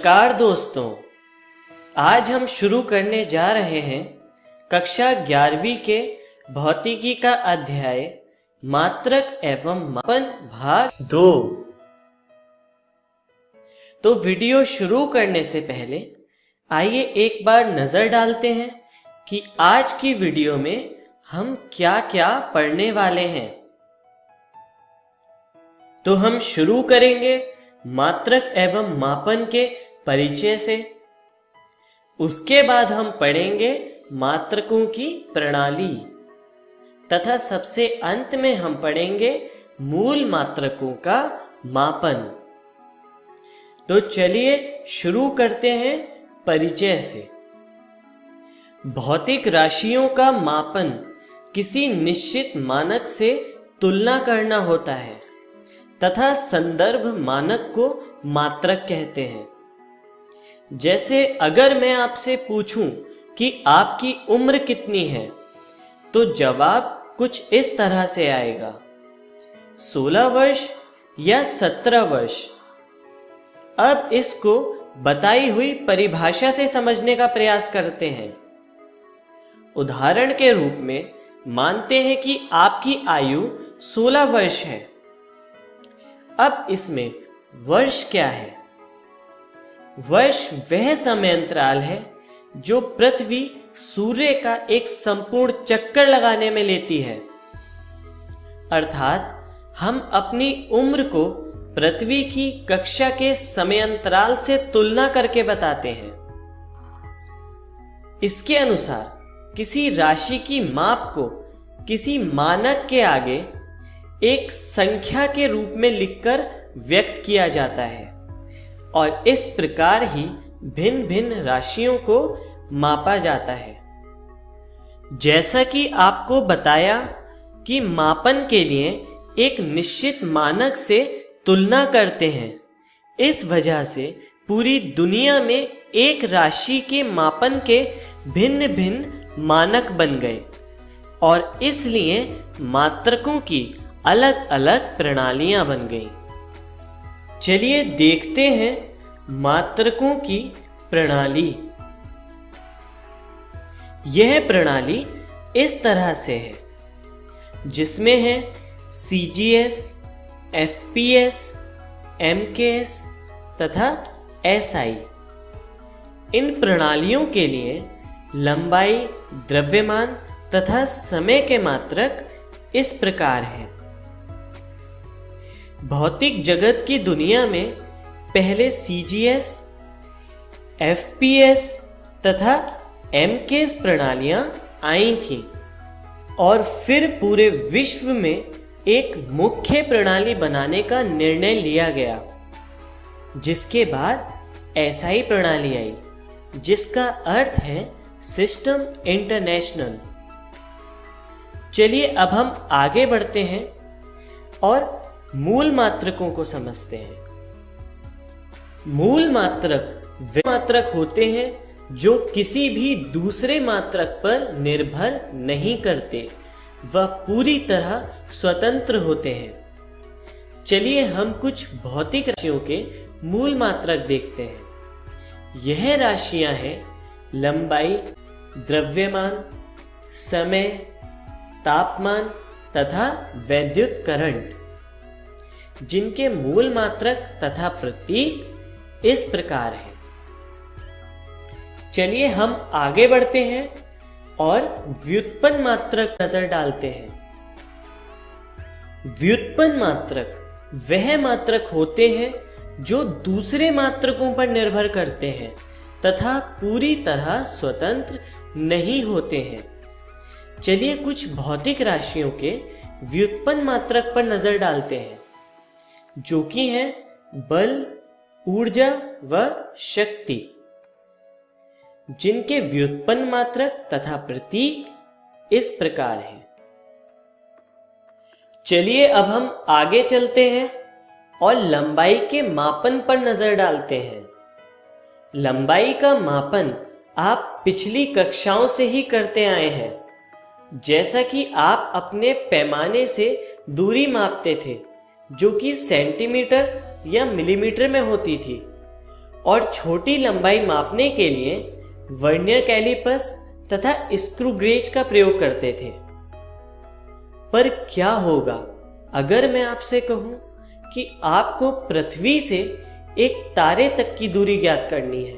नमस्कार दोस्तों, आज हम शुरू करने जा रहे हैं कक्षा 11वीं के भौतिकी का अध्याय मात्रक एवं मापन भाग 2। तो वीडियो शुरू करने से पहले आइए एक बार नजर डालते हैं कि आज की वीडियो में हम क्या क्या पढ़ने वाले हैं। तो हम शुरू करेंगे मात्रक एवं मापन के परिचय से। उसके बाद हम पढ़ेंगे मात्रकों की प्रणाली तथा सबसे अंत में हम पढ़ेंगे मूल मात्रकों का मापन। तो चलिए शुरू करते हैं परिचय से। भौतिक राशियों का मापन किसी निश्चित मानक से तुलना करना होता है तथा संदर्भ मानक को मात्रक कहते हैं। जैसे अगर मैं आपसे पूछूं कि आपकी उम्र कितनी है, तो जवाब कुछ इस तरह से आएगा, 16 वर्ष या 17 वर्ष। अब इसको बताई हुई परिभाषा से समझने का प्रयास करते हैं। उदाहरण के रूप में मानते हैं कि आपकी आयु 16 वर्ष है। अब इसमें वर्ष क्या है? वर्ष वह समय अंतराल है जो पृथ्वी सूर्य का एक संपूर्ण चक्कर लगाने में लेती है। अर्थात हम अपनी उम्र को पृथ्वी की कक्षा के समय अंतराल से तुलना करके बताते हैं। इसके अनुसार किसी राशि की माप को किसी मानक के आगे एक संख्या के रूप में लिखकर व्यक्त किया जाता है और इस प्रकार ही भिन्न भिन्न राशियों को मापा जाता है। जैसा कि आपको बताया कि मापन के लिए एक निश्चित मानक से तुलना करते हैं, इस वजह से पूरी दुनिया में एक राशि के मापन के भिन्न भिन्न मानक बन गए और इसलिए मात्रकों की अलग अलग प्रणालियां बन गईं। चलिए देखते हैं मात्रकों की प्रणाली। यह प्रणाली इस तरह से है, जिसमें है CGS, FPS, MKS तथा SI। इन प्रणालियों के लिए लंबाई, द्रव्यमान तथा समय के मात्रक इस प्रकार हैं। भौतिक जगत की दुनिया में पहले CGS, FPS तथा MKS प्रणालियां आई थीं और फिर पूरे विश्व में एक मुख्य प्रणाली बनाने का निर्णय लिया गया, जिसके बाद SI प्रणाली आई, जिसका अर्थ है सिस्टम इंटरनेशनल। चलिए अब हम आगे बढ़ते हैं और मूल मात्रकों को समझते हैं। मूल मात्रक वे मात्रक होते हैं जो किसी भी दूसरे मात्रक पर निर्भर नहीं करते, वह पूरी तरह स्वतंत्र होते हैं। चलिए हम कुछ भौतिक राशियों के मूल मात्रक देखते हैं। यह राशियां हैं लंबाई, द्रव्यमान, समय, तापमान तथा वैद्युत करंट, जिनके मूल मात्रक तथा प्रतीक इस प्रकार है। चलिए हम आगे बढ़ते हैं और व्युत्पन्न मात्रक नजर डालते हैं। व्युत्पन्न मात्रक वह मात्रक होते हैं जो दूसरे मात्रकों पर निर्भर करते हैं तथा पूरी तरह स्वतंत्र नहीं होते हैं। चलिए कुछ भौतिक राशियों के व्युत्पन्न मात्रक पर नजर डालते हैं, जो कि हैं बल, ऊर्जा व शक्ति, जिनके व्युत्पन्न मात्रक तथा प्रतीक इस प्रकार हैं। चलिए अब हम आगे चलते हैं और लंबाई के मापन पर नजर डालते हैं। लंबाई का मापन आप पिछली कक्षाओं से ही करते आए हैं। जैसा कि आप अपने पैमाने से दूरी मापते थे, जो कि सेंटीमीटर या मिलीमीटर में होती थी, और छोटी लंबाई मापने के लिए वर्नियर कैलिपर्स तथा स्क्रू गेज का प्रयोग करते थे। पर क्या होगा अगर मैं आपसे कहूं कि आपको पृथ्वी से एक तारे तक की दूरी ज्ञात करनी है?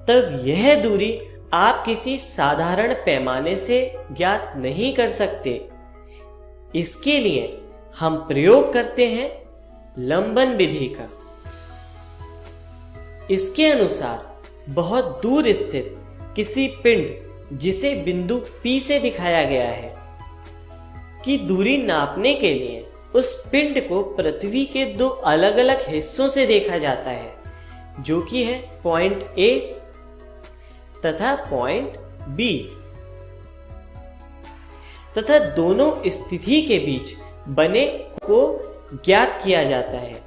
तब यह दूरी आप किसी साधारण पैमाने से ज्ञात नहीं कर सकते। इसके लिए हम प्रयोग करते हैं लंबन विधि का। इसके अनुसार बहुत दूर स्थित किसी पिंड, जिसे बिंदु P से दिखाया गया है, की दूरी नापने के लिए उस पिंड को पृथ्वी के दो अलग अलग हिस्सों से देखा जाता है, जो कि है पॉइंट A तथा पॉइंट B, तथा दोनों स्थिति के बीच बने को ज्ञात किया जाता है,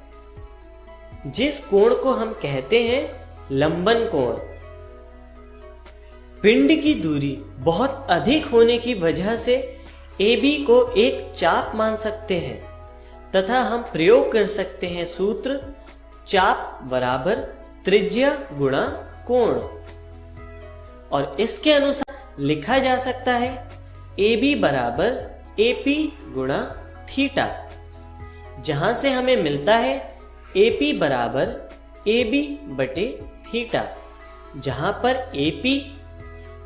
जिस कोण को हम कहते हैं लंबन कोण। पिंड की दूरी बहुत अधिक होने की वजह से AB को एक चाप मान सकते हैं तथा हम प्रयोग कर सकते हैं सूत्र चाप बराबर त्रिज्या गुणा कोण, और इसके अनुसार लिखा जा सकता है AB बराबर AP गुणा थीटा, जहां से हमें मिलता है AP बराबर AB बटे थीटा, जहां पर AP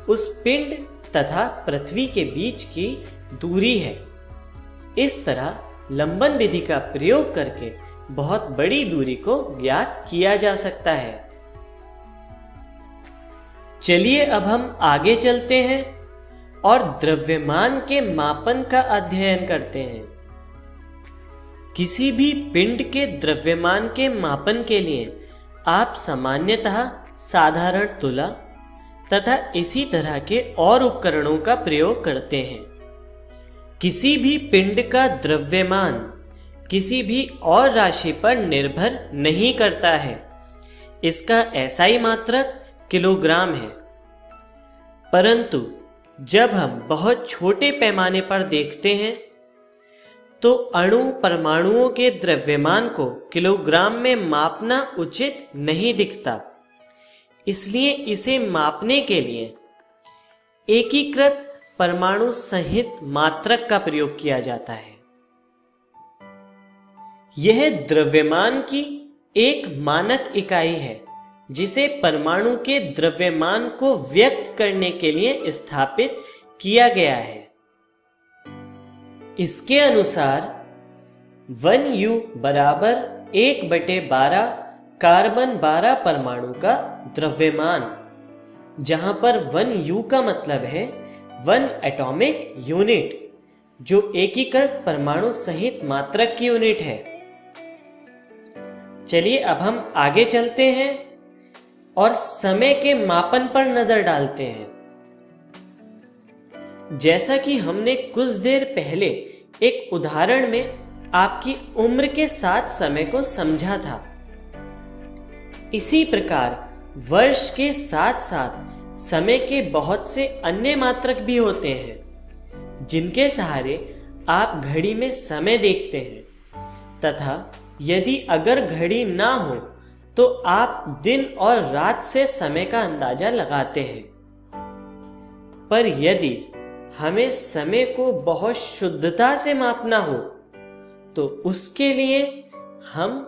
उस पिंड तथा पृथ्वी के बीच की दूरी है। इस तरह लंबन विधि का प्रयोग करके बहुत बड़ी दूरी को ज्ञात किया जा सकता है। चलिए अब हम आगे चलते हैं और द्रव्यमान के मापन का अध्ययन करते हैं। किसी भी पिंड के द्रव्यमान के मापन के लिए आप सामान्यतः साधारण तुला तथा इसी तरह के और उपकरणों का प्रयोग करते हैं। किसी भी पिंड का द्रव्यमान किसी भी और राशि पर निर्भर नहीं करता है। इसका SI मात्रक किलोग्राम है। परंतु जब हम बहुत छोटे पैमाने पर देखते हैं तो अणु परमाणुओं के द्रव्यमान को किलोग्राम में मापना उचित नहीं दिखता। इसलिए इसे मापने के लिए एकीकृत परमाणु संहित मात्रक का प्रयोग किया जाता है। यह द्रव्यमान की एक मानक इकाई है, जिसे परमाणु के द्रव्यमान को व्यक्त करने के लिए स्थापित किया गया है। इसके अनुसार 1U बराबर 1/12 कार्बन 12 परमाणु का द्रव्यमान, जहां पर 1U का मतलब है 1 एटॉमिक यूनिट, जो एकीकृत परमाणु सहित मात्रक की यूनिट है। चलिए अब हम आगे चलते हैं और समय के मापन पर नजर डालते हैं। जैसा कि हमने कुछ देर पहले एक उदाहरण में आपकी उम्र के साथ समय को समझा था, इसी प्रकार वर्ष के साथ साथ समय के बहुत से अन्य मात्रक भी होते हैं, जिनके सहारे आप घड़ी में समय देखते हैं, तथा यदि अगर घड़ी ना हो तो आप दिन और रात से समय का अंदाजा लगाते हैं। पर यदि हमें समय को बहुत शुद्धता से मापना हो तो उसके लिए हम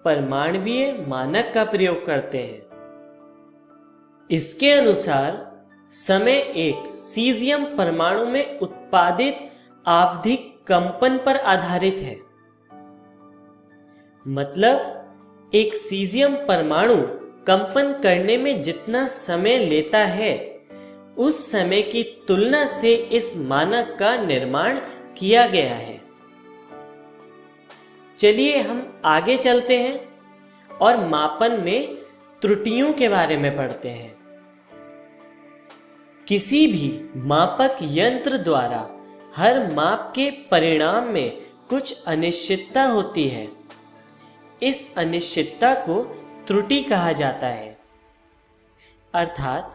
परमाणुवीय मानक का प्रयोग करते हैं। इसके अनुसार समय एक सीजियम परमाणु में उत्पादित आवधिक कंपन पर आधारित है। मतलब एक सीजियम परमाणु कंपन करने में जितना समय लेता है, उस समय की तुलना से इस मानक का निर्माण किया गया है। चलिए हम आगे चलते हैं और मापन में त्रुटियों के बारे में पढ़ते हैं। किसी भी मापक यंत्र द्वारा हर माप के परिणाम में कुछ अनिश्चितता होती है। इस अनिश्चितता को त्रुटि कहा जाता है। अर्थात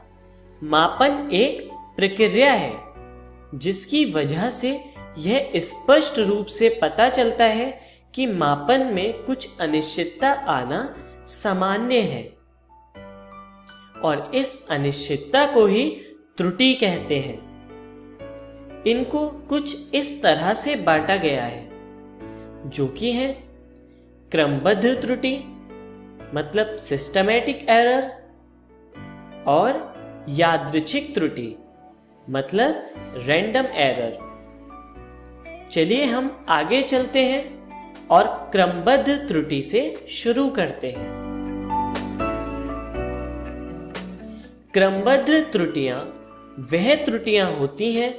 मापन एक प्रक्रिया है जिसकी वजह से यह स्पष्ट रूप से पता चलता है कि मापन में कुछ अनिश्चितता आना सामान्य है और इस अनिश्चितता को ही त्रुटि कहते हैं। इनको कुछ इस तरह से बांटा गया है, जो कि है क्रमबद्ध त्रुटि मतलब सिस्टमैटिक एरर, और यादृच्छिक त्रुटि मतलब रैंडम एरर। चलिए हम आगे चलते हैं और क्रमबद्ध त्रुटि से शुरू करते हैं। क्रमबद्ध त्रुटियां वह त्रुटियां होती हैं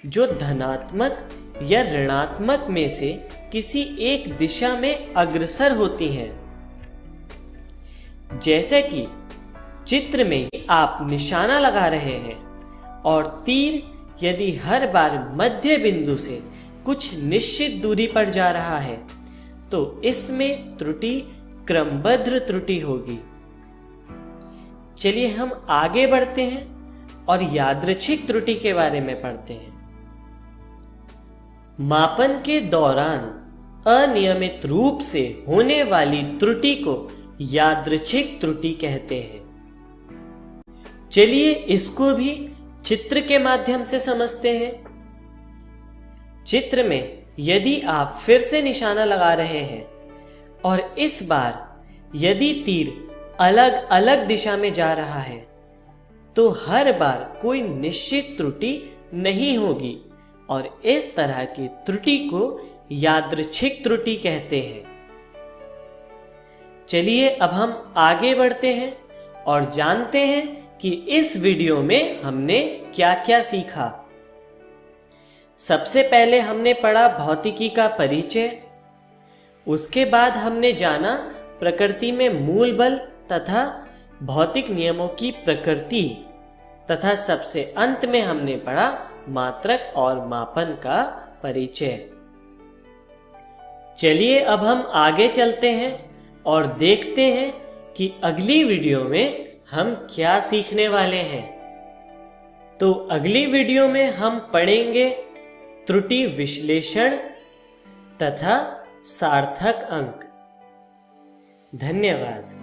जो धनात्मक या ऋणात्मक में से किसी एक दिशा में अग्रसर होती हैं। जैसे कि चित्र में आप निशाना लगा रहे हैं और तीर यदि हर बार मध्य बिंदु से कुछ निश्चित दूरी पर जा रहा है तो इसमें त्रुटि क्रमबद्ध त्रुटि होगी। चलिए हम आगे बढ़ते हैं और यादृच्छिक त्रुटि के बारे में पढ़ते हैं। मापन के दौरान अनियमित रूप से होने वाली त्रुटि को यादृच्छिक त्रुटि कहते हैं। चलिए इसको भी चित्र के माध्यम से समझते हैं। चित्र में यदि आप फिर से निशाना लगा रहे हैं और इस बार यदि तीर अलग अलग दिशा में जा रहा है तो हर बार कोई निश्चित त्रुटि नहीं होगी और इस तरह की त्रुटि को यादृच्छिक त्रुटि कहते हैं। चलिए अब हम आगे बढ़ते हैं और जानते हैं कि इस वीडियो में हमने क्या क्या सीखा। सबसे पहले हमने पढ़ा भौतिकी का परिचय, उसके बाद हमने जाना प्रकृति में मूल बल तथा भौतिक नियमों की प्रकृति, तथा सबसे अंत में हमने पढ़ा मात्रक और मापन का परिचय। चलिए अब हम आगे चलते हैं और देखते हैं कि अगली वीडियो में हम क्या सीखने वाले हैं। तो अगली वीडियो में हम पढ़ेंगे त्रुटि विश्लेषण तथा सार्थक अंक। धन्यवाद।